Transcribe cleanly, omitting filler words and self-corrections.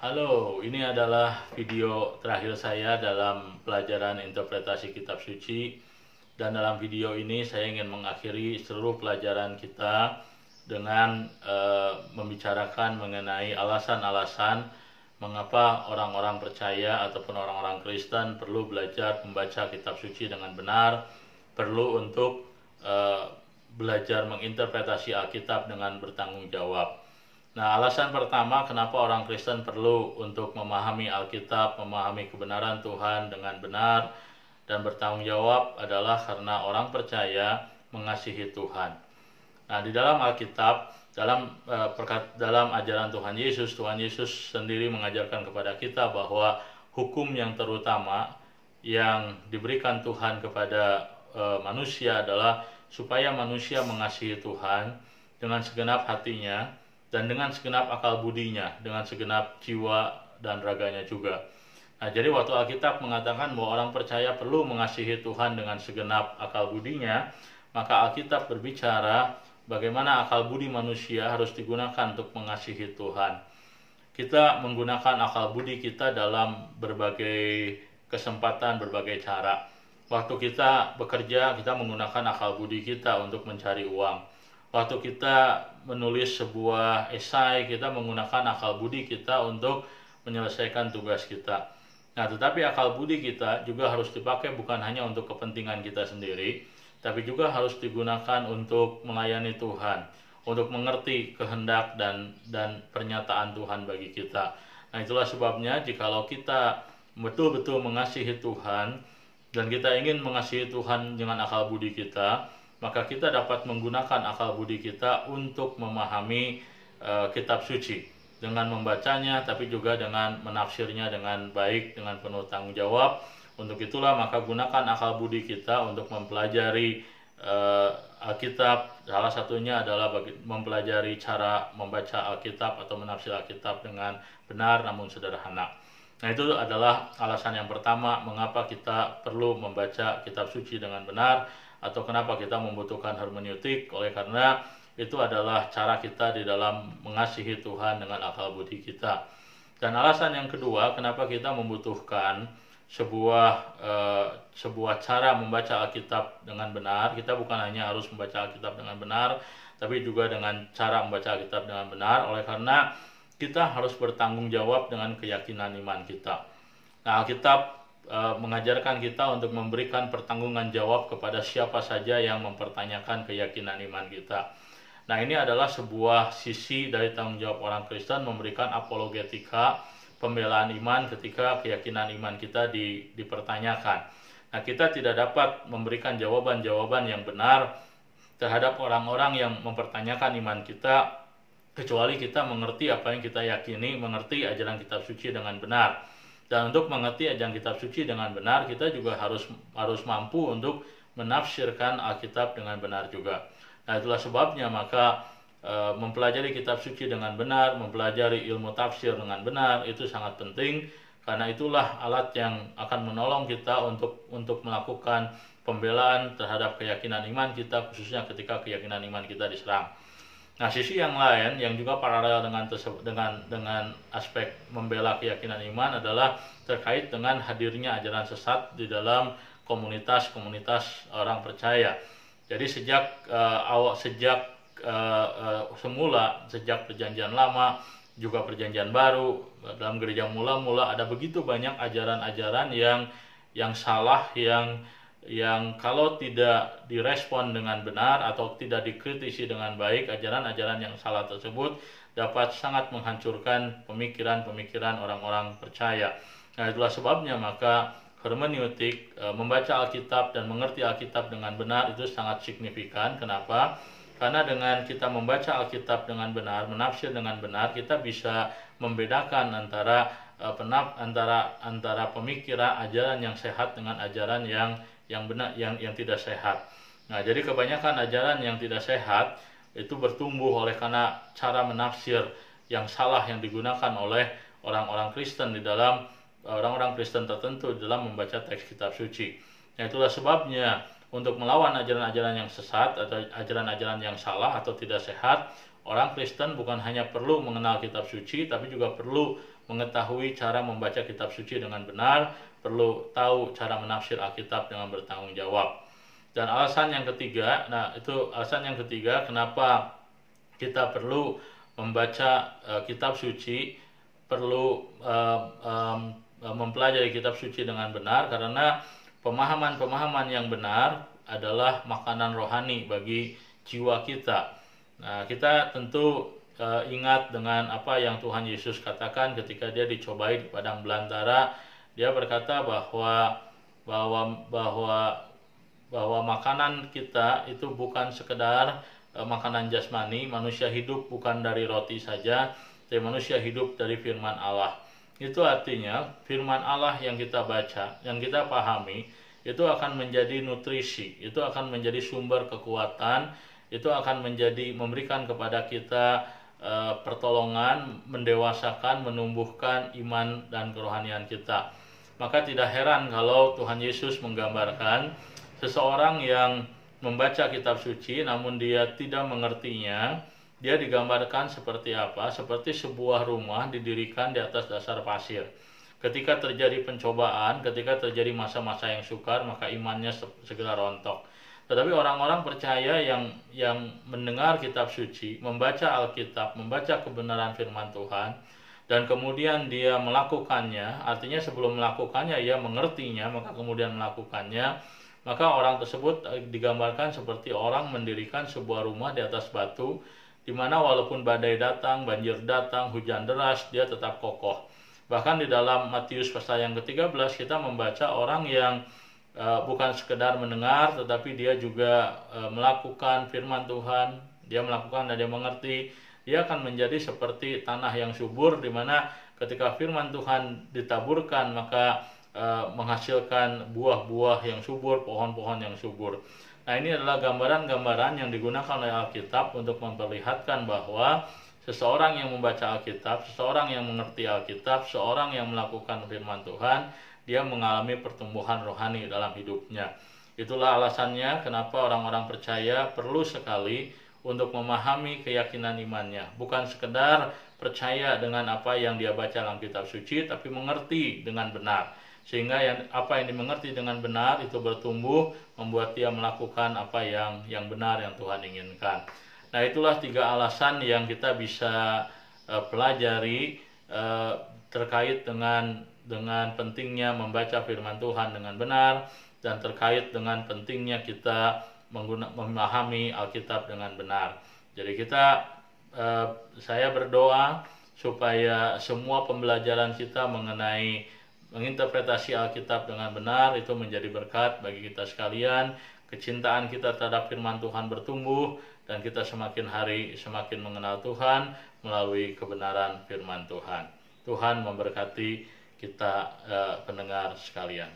Halo, ini adalah video terakhir saya dalam pelajaran interpretasi kitab suci. Dan dalam video ini saya ingin mengakhiri seluruh pelajaran kita dengan membicarakan mengenai alasan-alasan mengapa orang-orang percaya ataupun orang-orang Kristen perlu belajar membaca kitab suci dengan benar, perlu untuk belajar menginterpretasi Alkitab dengan bertanggung jawab. Nah, alasan pertama kenapa orang Kristen perlu untuk memahami Alkitab, memahami kebenaran Tuhan dengan benar dan bertanggung jawab adalah karena orang percaya mengasihi Tuhan. Nah, di dalam Alkitab, dalam ajaran Tuhan Yesus sendiri mengajarkan kepada kita bahwa hukum yang terutama yang diberikan Tuhan kepada manusia adalah supaya manusia mengasihi Tuhan dengan segenap hatinya, dan dengan segenap akal budinya, dengan segenap jiwa dan raganya juga. Nah, jadi waktu Alkitab mengatakan bahwa orang percaya perlu mengasihi Tuhan dengan segenap akal budinya, maka Alkitab berbicara bagaimana akal budi manusia harus digunakan untuk mengasihi Tuhan. Kita menggunakan akal budi kita dalam berbagai kesempatan, berbagai cara. Waktu kita bekerja, kita menggunakan akal budi kita untuk mencari uang. Waktu kita menulis sebuah esai, kita menggunakan akal budi kita untuk menyelesaikan tugas kita. Nah, tetapi akal budi kita juga harus dipakai bukan hanya untuk kepentingan kita sendiri, tapi juga harus digunakan untuk melayani Tuhan, untuk mengerti kehendak dan pernyataan Tuhan bagi kita. Nah, itulah sebabnya jikalau kita betul-betul mengasihi Tuhan dan kita ingin mengasihi Tuhan dengan akal budi kita, maka kita dapat menggunakan akal budi kita untuk memahami kitab suci dengan membacanya, tapi juga dengan menafsirnya dengan baik, dengan penuh tanggung jawab. Untuk itulah maka gunakan akal budi kita untuk mempelajari Alkitab. Salah satunya adalah mempelajari cara membaca Alkitab atau menafsir Alkitab dengan benar namun sederhana. Nah, itu adalah alasan yang pertama mengapa kita perlu membaca kitab suci dengan benar, atau kenapa kita membutuhkan hermeneutik, oleh karena itu adalah cara kita di dalam mengasihi Tuhan dengan akal budi kita. Dan alasan yang kedua kenapa kita membutuhkan sebuah cara membaca Alkitab dengan benar. Kita bukan hanya harus membaca Alkitab dengan benar, tapi juga dengan cara membaca Alkitab dengan benar, oleh karena kita harus bertanggung jawab dengan keyakinan iman kita. Nah, Alkitab mengajarkan kita untuk memberikan pertanggungan jawab kepada siapa saja yang mempertanyakan keyakinan iman kita. Nah, ini adalah sebuah sisi dari tanggung jawab orang Kristen, memberikan apologetika, pembelaan iman ketika keyakinan iman kita dipertanyakan. Nah, kita tidak dapat memberikan jawaban-jawaban yang benar terhadap orang-orang yang mempertanyakan iman kita, kecuali kita mengerti apa yang kita yakini, mengerti ajaran kitab suci dengan benar. Dan untuk mengerti ajaran kitab suci dengan benar, kita juga harus mampu untuk menafsirkan Alkitab dengan benar juga. Nah, itulah sebabnya maka mempelajari kitab suci dengan benar, mempelajari ilmu tafsir dengan benar itu sangat penting, karena itulah alat yang akan menolong kita untuk melakukan pembelaan terhadap keyakinan iman kita, khususnya ketika keyakinan iman kita diserang. Nah, sisi yang lain yang juga paralel dengan aspek membela keyakinan iman adalah terkait dengan hadirnya ajaran sesat di dalam komunitas-komunitas orang percaya. Jadi sejak Perjanjian Lama juga Perjanjian Baru, dalam gereja mula-mula ada begitu banyak ajaran-ajaran yang salah, yang kalau tidak direspon dengan benar atau tidak dikritisi dengan baik, ajaran-ajaran yang salah tersebut dapat sangat menghancurkan pemikiran-pemikiran orang-orang percaya. Nah, itulah sebabnya maka hermeneutik, membaca Alkitab dan mengerti Alkitab dengan benar itu sangat signifikan. Kenapa? Karena dengan kita membaca Alkitab dengan benar, menafsir dengan benar, kita bisa membedakan antara pemikiran ajaran yang sehat dengan ajaran yang benar, yang tidak sehat. Nah, jadi kebanyakan ajaran yang tidak sehat itu bertumbuh oleh karena cara menafsir yang salah yang digunakan oleh orang-orang Kristen tertentu dalam membaca teks kitab suci. Nah, itulah sebabnya untuk melawan ajaran-ajaran yang sesat atau ajaran-ajaran yang salah atau tidak sehat, orang Kristen bukan hanya perlu mengenal kitab suci, tapi juga perlu mengetahui cara membaca kitab suci dengan benar, perlu tahu cara menafsir Alkitab dengan bertanggung jawab. Dan alasan yang ketiga, kenapa kita perlu membaca kitab suci, perlu mempelajari kitab suci dengan benar, karena pemahaman-pemahaman yang benar adalah makanan rohani bagi jiwa kita. Nah, kita tentu ingat dengan apa yang Tuhan Yesus katakan ketika dia dicobai di padang belantara. Dia berkata bahwa makanan kita itu bukan sekedar makanan jasmani. Manusia hidup bukan dari roti saja, tapi manusia hidup dari firman Allah. Itu artinya firman Allah yang kita baca, yang kita pahami, itu akan menjadi nutrisi, itu akan menjadi sumber kekuatan, itu akan memberikan kepada kita pertolongan, mendewasakan, menumbuhkan iman dan kerohanian kita. Maka tidak heran kalau Tuhan Yesus menggambarkan seseorang yang membaca kitab suci namun dia tidak mengertinya. Dia digambarkan seperti apa? Seperti sebuah rumah didirikan di atas dasar pasir. Ketika terjadi pencobaan, ketika terjadi masa-masa yang sukar, maka imannya segera rontok. Tetapi orang-orang percaya yang mendengar kitab suci, membaca Alkitab, membaca kebenaran firman Tuhan, dan kemudian dia melakukannya, artinya sebelum melakukannya ia mengertinya, maka kemudian melakukannya, maka orang tersebut digambarkan seperti orang mendirikan sebuah rumah di atas batu, di mana walaupun badai datang, banjir datang, hujan deras, dia tetap kokoh. Bahkan di dalam Matius pasal yang ke-13 kita membaca orang yang bukan sekedar mendengar, tetapi dia juga melakukan firman Tuhan, dia melakukan dan dia mengerti. Dia akan menjadi seperti tanah yang subur, di mana ketika firman Tuhan ditaburkan maka menghasilkan buah-buah yang subur, pohon-pohon yang subur. Nah, ini adalah gambaran-gambaran yang digunakan oleh Alkitab untuk memperlihatkan bahwa seseorang yang membaca Alkitab, seseorang yang mengerti Alkitab, seorang yang melakukan firman Tuhan, dia mengalami pertumbuhan rohani dalam hidupnya. Itulah alasannya kenapa orang-orang percaya perlu sekali untuk memahami keyakinan imannya. Bukan sekedar percaya dengan apa yang dia baca dalam kitab suci, tapi mengerti dengan benar. Sehingga apa yang dimengerti dengan benar itu bertumbuh, membuat dia melakukan apa yang benar yang Tuhan inginkan. Nah, itulah 3 alasan yang kita bisa pelajari terkait dengan pentingnya membaca firman Tuhan dengan benar, dan terkait dengan pentingnya kita memahami Alkitab dengan benar. Jadi saya berdoa supaya semua pembelajaran kita mengenai menginterpretasi Alkitab dengan benar itu menjadi berkat bagi kita sekalian. Kecintaan kita terhadap firman Tuhan bertumbuh, dan kita semakin hari semakin mengenal Tuhan melalui kebenaran firman Tuhan. Tuhan memberkati kita pendengar sekalian.